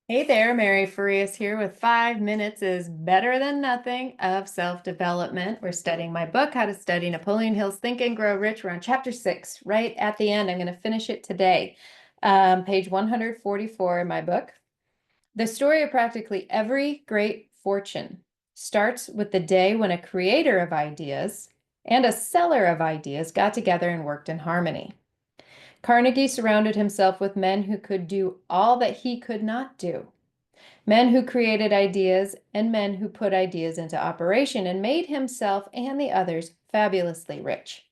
Hey there, Mary Farias here with 5 minutes is better than nothing of self-development. We're studying my book, How to Study Napoleon Hill's Think and Grow Rich. We're on chapter 6, right at the end. I'm going to finish it today. Page 144 in my book. The story of practically every great fortune starts with the day when a creator of ideas and a seller of ideas got together and worked in harmony. Carnegie surrounded himself with men who could do all that he could not do. Men who created ideas and men who put ideas into operation and made himself and the others fabulously rich.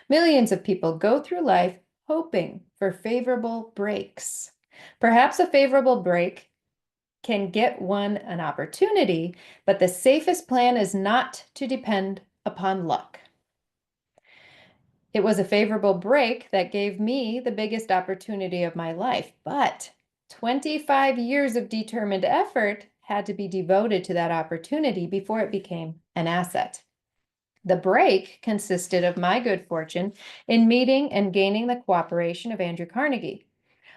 Millions of people go through life hoping for favorable breaks. Perhaps a favorable break can get one an opportunity, but the safest plan is not to depend upon luck. It was a favorable break that gave me the biggest opportunity of my life, but 25 years of determined effort had to be devoted to that opportunity before it became an asset. The break consisted of my good fortune in meeting and gaining the cooperation of Andrew Carnegie.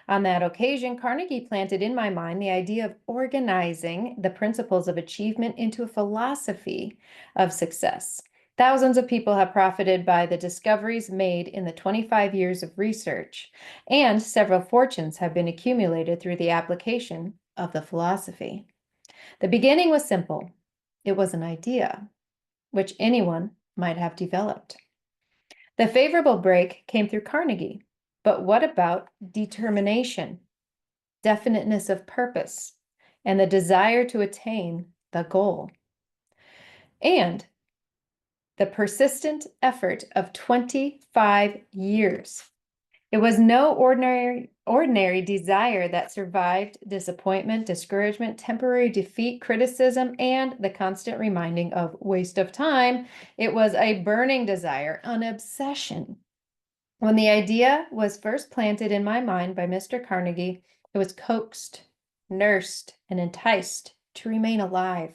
On that occasion, Carnegie planted in my mind the idea of organizing the principles of achievement into a philosophy of success. Thousands of people have profited by the discoveries made in the 25 years of research, and several fortunes have been accumulated through the application of the philosophy. The beginning was simple. It was an idea, which anyone might have developed. The favorable break came through Carnegie. But what about determination, definiteness of purpose, and the desire to attain the goal? And the persistent effort of 25 years. It was no ordinary desire that survived disappointment, discouragement, temporary defeat, criticism, and the constant reminding of waste of time. It was a burning desire, an obsession. When the idea was first planted in my mind by Mr. Carnegie, it was coaxed, nursed, and enticed to remain alive.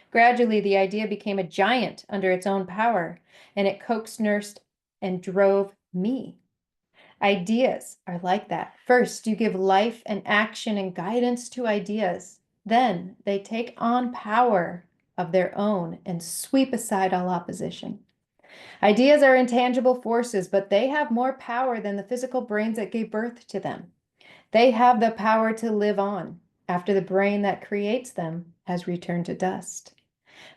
Gradually, the idea became a giant under its own power, and it coaxed, nursed, and drove me. Ideas are like that. First, you give life and action and guidance to ideas. Then they take on power of their own and sweep aside all opposition. Ideas are intangible forces, but they have more power than the physical brains that gave birth to them. They have the power to live on after the brain that creates them has returned to dust.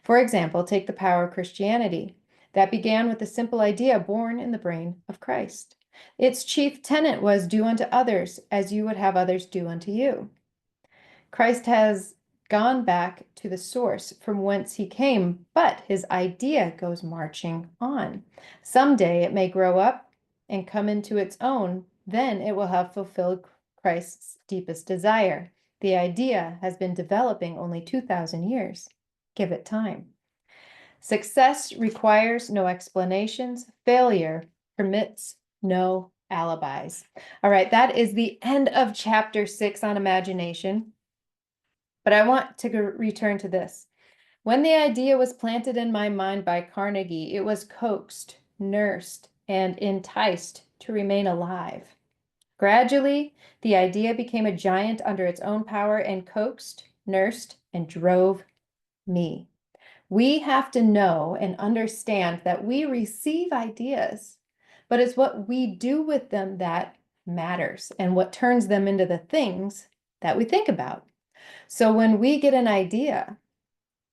For example, take the power of Christianity that began with a simple idea born in the brain of Christ. Its chief tenet was do unto others as you would have others do unto you. Christ has gone back to the source from whence he came, but his idea goes marching on. Someday it may grow up and come into its own. Then it will have fulfilled Christ's deepest desire. The idea has been developing only 2,000 years. Give it time. Success requires no explanations. Failure permits no alibis. All right, that is the end of chapter 6 on imagination. But I want to return to this. When the idea was planted in my mind by Carnegie, it was coaxed, nursed, and enticed to remain alive. Gradually, the idea became a giant under its own power and coaxed, nursed, and drove me. We have to know and understand that we receive ideas, but it's what we do with them that matters and what turns them into the things that we think about. So when we get an idea,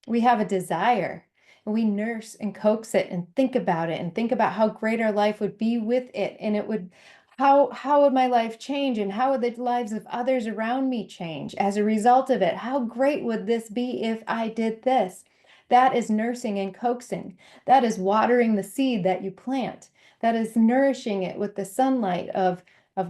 we have a desire and we nurse and coax it and think about it and think about how great our life would be with it. And it would, how would my life change and how would the lives of others around me change as a result of it? How great would this be if I did this? That is nursing and coaxing. That is watering the seed that you plant. That is nourishing it with the sunlight of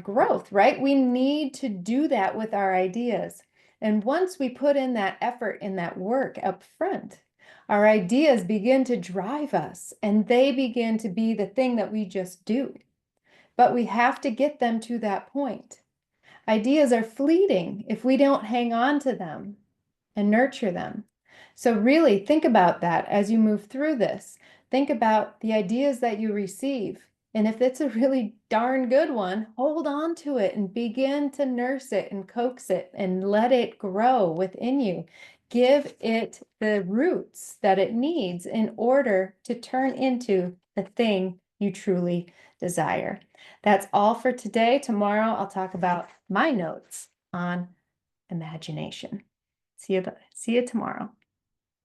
growth, right? We need to do that with our ideas. And once we put in that effort, in that work up front, our ideas begin to drive us and they begin to be the thing that we just do. But we have to get them to that point. Ideas are fleeting if we don't hang on to them and nurture them. So really think about that as you move through this. Think about the ideas that you receive And if it's a really darn good one, hold on to it and begin to nurse it and coax it and let it grow within you. Give it the roots that it needs in order to turn into the thing you truly desire. That's all for today. Tomorrow, I'll talk about my notes on imagination. See you tomorrow.